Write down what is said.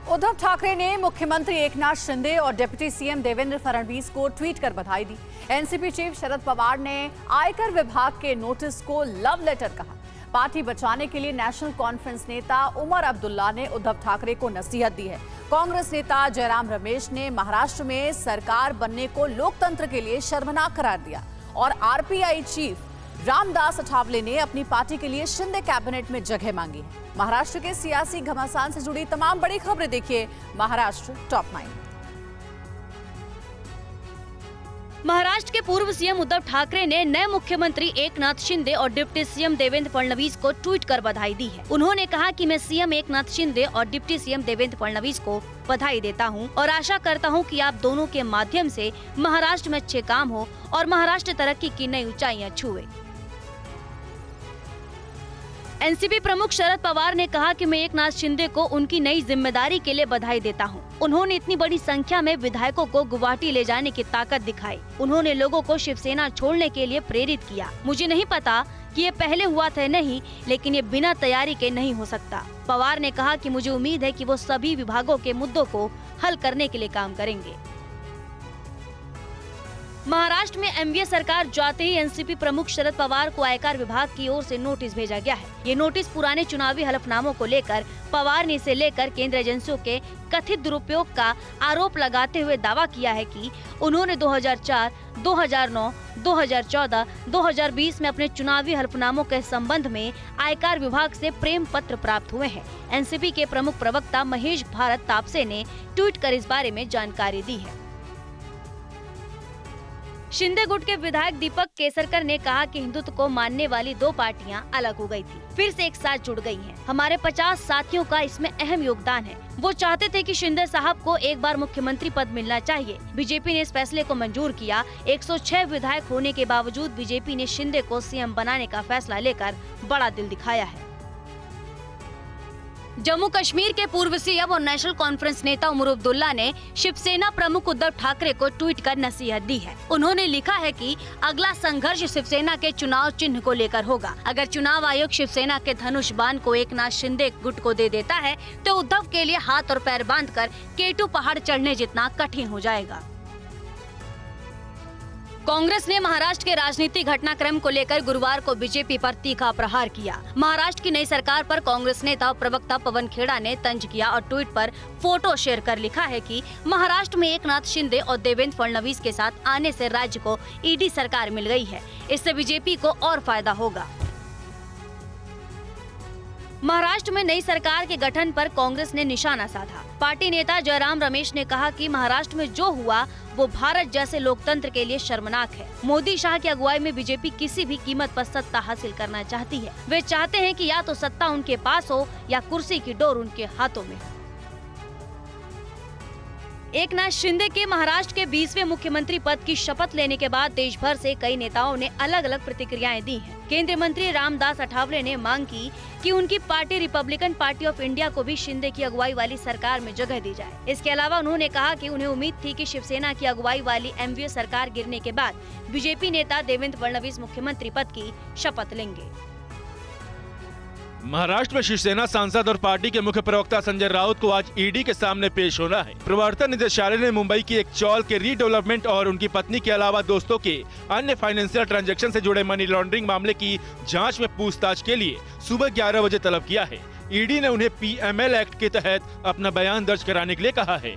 उद्धव ठाकरे ने मुख्यमंत्री एकनाथ शिंदे और डिप्टी सीएम देवेंद्र फडणवीस को ट्वीट कर बधाई दी। एनसीपी चीफ शरद पवार ने आयकर विभाग के नोटिस को लव लेटर कहा। पार्टी बचाने के लिए नेशनल कॉन्फ्रेंस नेता उमर अब्दुल्ला ने उद्धव ठाकरे को नसीहत दी है। कांग्रेस नेता जयराम रमेश ने महाराष्ट्र में सरकार बनने को लोकतंत्र के लिए शर्मनाक करार दिया और आरपीआई चीफ रामदास अठावले ने अपनी पार्टी के लिए शिंदे कैबिनेट में जगह मांगी है। महाराष्ट्र के सियासी घमासान से जुड़ी तमाम बड़ी खबरें देखिए महाराष्ट्र टॉप 9। महाराष्ट्र के पूर्व सीएम उद्धव ठाकरे ने नए मुख्यमंत्री एकनाथ शिंदे और डिप्टी सीएम देवेंद्र फडणवीस को ट्वीट कर बधाई दी है। उन्होंने कहा कि मैं सीएम एकनाथ शिंदे और डिप्टी सीएम देवेंद्र फडणवीस को बधाई देता हूं और आशा करता हूं कि आप दोनों के माध्यम से महाराष्ट्र में अच्छे काम हो और महाराष्ट्र तरक्की की नई ऊंचाइयां छुए। एनसीपी प्रमुख शरद पवार ने कहा कि मैं एकनाथ शिंदे को उनकी नई जिम्मेदारी के लिए बधाई देता हूं। उन्होंने इतनी बड़ी संख्या में विधायकों को गुवाहाटी ले जाने की ताकत दिखाई। उन्होंने लोगों को शिवसेना छोड़ने के लिए प्रेरित किया। मुझे नहीं पता कि ये पहले हुआ था नहीं, लेकिन ये बिना तैयारी के नहीं हो सकता। पवार ने कहा कि मुझे उम्मीद है कि वो सभी विभागों के मुद्दों को हल करने के लिए काम करेंगे। महाराष्ट्र में एनडीए सरकार जाते ही एनसीपी प्रमुख शरद पवार को आयकर विभाग की ओर से नोटिस भेजा गया है। ये नोटिस पुराने चुनावी हलफनामों को लेकर पवार ने इसे लेकर केंद्रीय एजेंसियों के कथित दुरुपयोग का आरोप लगाते हुए दावा किया है कि उन्होंने 2004, 2009, 2014, 2020 में अपने चुनावी हलफनामों के संबंध में आयकर विभाग से प्रेम पत्र प्राप्त हुए हैं। एनसीपी के प्रमुख प्रवक्ता महेश भारत तापसे ने ट्वीट कर इस बारे में जानकारी दी है। शिंदे गुट के विधायक दीपक केसरकर ने कहा कि हिंदुत्व को मानने वाली दो पार्टियां अलग हो गई थी, फिर से एक साथ जुड़ गई हैं। हमारे 50 साथियों का इसमें अहम योगदान है। वो चाहते थे कि शिंदे साहब को एक बार मुख्यमंत्री पद मिलना चाहिए। बीजेपी ने इस फैसले को मंजूर किया। 106 विधायक होने के बावजूद बीजेपी ने शिंदे को सीएम बनाने का फैसला लेकर बड़ा दिल दिखाया है। जम्मू कश्मीर के पूर्व सीएम और नेशनल कॉन्फ्रेंस नेता उमर अब्दुल्ला ने शिवसेना प्रमुख उद्धव ठाकरे को ट्वीट कर नसीहत दी है। उन्होंने लिखा है कि अगला संघर्ष शिवसेना के चुनाव चिन्ह को लेकर होगा। अगर चुनाव आयोग शिवसेना के धनुष बाण को एकनाथ शिंदे गुट को दे देता है तो उद्धव के लिए हाथ और पैर बांधकर केटू पहाड़ चढ़ने जितना कठिन हो जाएगा। कांग्रेस ने महाराष्ट्र के राजनीतिक घटनाक्रम को लेकर गुरुवार को बीजेपी पर तीखा प्रहार किया। महाराष्ट्र की नई सरकार पर कांग्रेस नेता और प्रवक्ता पवन खेड़ा ने तंज किया और ट्वीट पर फोटो शेयर कर लिखा है कि महाराष्ट्र में एकनाथ शिंदे और देवेंद्र फडणवीस के साथ आने से राज्य को ईडी सरकार मिल गई है। इससे बीजेपी को और फायदा होगा। महाराष्ट्र में नई सरकार के गठन पर कांग्रेस ने निशाना साधा। पार्टी नेता जयराम रमेश ने कहा कि महाराष्ट्र में जो हुआ वो भारत जैसे लोकतंत्र के लिए शर्मनाक है। मोदी शाह की अगुवाई में बीजेपी किसी भी कीमत पर सत्ता हासिल करना चाहती है। वे चाहते हैं कि या तो सत्ता उनके पास हो या कुर्सी की डोर उनके हाथों में हो। एकनाथ शिंदे के महाराष्ट्र के 20वें मुख्यमंत्री पद की शपथ लेने के बाद देश भर से कई नेताओं ने अलग अलग प्रतिक्रियाएं दी हैं। केंद्रीय मंत्री रामदास अठावले ने मांग की कि उनकी party Republican party of India को भी शिंदे की अगुवाई वाली सरकार में जगह दी जाए। इसके अलावा उन्होंने कहा कि उन्हें उम्मीद थी कि शिवसेना की अगुवाई वाली एनडीए सरकार गिरने के बाद बीजेपी नेता देवेंद्र फडणवीस मुख्यमंत्री पद की शपथ लेंगे। महाराष्ट्र में शिवसेना सांसद और पार्टी के मुख्य प्रवक्ता संजय राउत को आज ईडी के सामने पेश होना है। प्रवर्तन निदेशालय ने मुंबई की एक चौल के रीडेवलपमेंट और उनकी पत्नी के अलावा दोस्तों के अन्य फाइनेंशियल ट्रांजैक्शन से जुड़े मनी लॉन्ड्रिंग मामले की जांच में पूछताछ के लिए सुबह 11 बजे तलब किया है। ईडी ने उन्हें पीएमएल एक्ट के तहत अपना बयान दर्ज कराने के लिए कहा है।